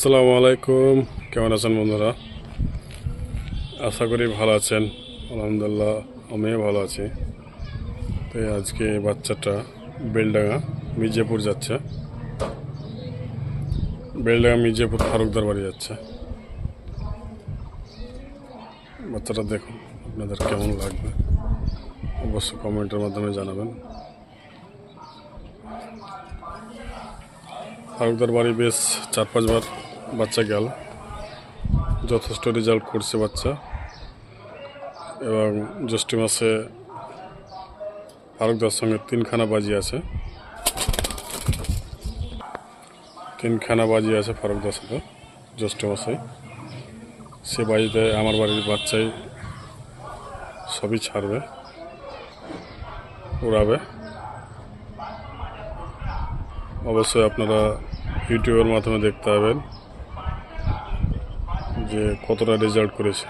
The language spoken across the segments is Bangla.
আসসালামু আলাইকুম। কেমন আছেন বন্ধুরা? আশা করি ভালো আছেন। আলহামদুলিল্লাহ আমিও ভালো আছি। তো আজকে বাচ্চাটা বেলডাঙ্গা মির্জাপুর যাচ্ছে। বেলডাঙ্গা মির্জাপুর ফারুকদার বাড়ি যাচ্ছে। বাচ্চাটা দেখুন, আপনাদের কেমন লাগবে অবশ্যই কমেন্টের মাধ্যমে জানাবেন। ফারুকদার বাড়ি বেশ 4-5 বার বাচ্চা গেল, যথেষ্ট রেজাল্ট করছে বাচ্চা। এবং জ্যৈষ্ঠ মাসে ফারুকদার সঙ্গে 3খানা বাজি আছে, 3খানা বাজি আছে ফারুকদার সাথে জ্যৈষ্ঠ মাসে। সে বাজিতে আমার বাড়ির বাচ্চাই সবই ছাড়বে, উড়াবে। অবশ্যই আপনারা ইউটিউবের মাধ্যমে দেখতে পাবেন যে কতটা রেজাল্ট করেছে।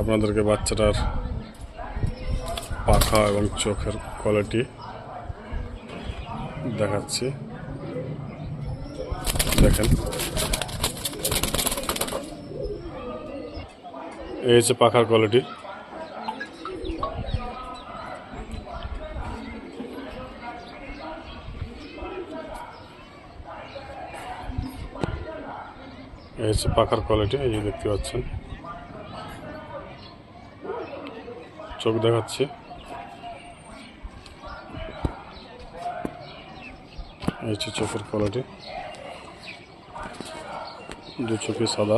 আপনাদেরকে বাচ্চাটার পাখা এবং চোখের কোয়ালিটি দেখাচ্ছি, দেখেন। এই হচ্ছে পাখার কোয়ালিটি। এই হচ্ছে পাখার কোয়ালিটি, এই যে দেখতে পাচ্ছেন। চোখ দেখাচ্ছি, এই হচ্ছে চোখের কোয়ালিটি। দু চোখে সাদা।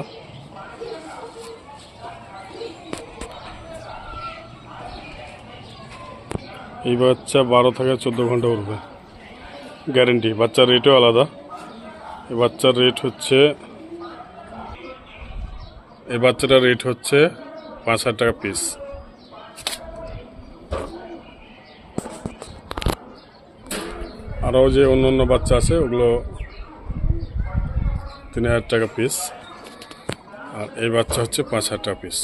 এই বাচ্চা 12 থেকে 14 ঘন্টা উঠবে গ্যারেন্টি। বাচ্চার রেটও আলাদা। এই বাচ্চার রেট হচ্ছে, এই বাচ্চাটার রেট হচ্ছে 5,000 টাকা পিস। আরও যে অন্য অন্য বাচ্চা আছে ওগুলো 3,000 টাকা পিস, আর এই বাচ্চা হচ্ছে 5,000 টাকা পিস।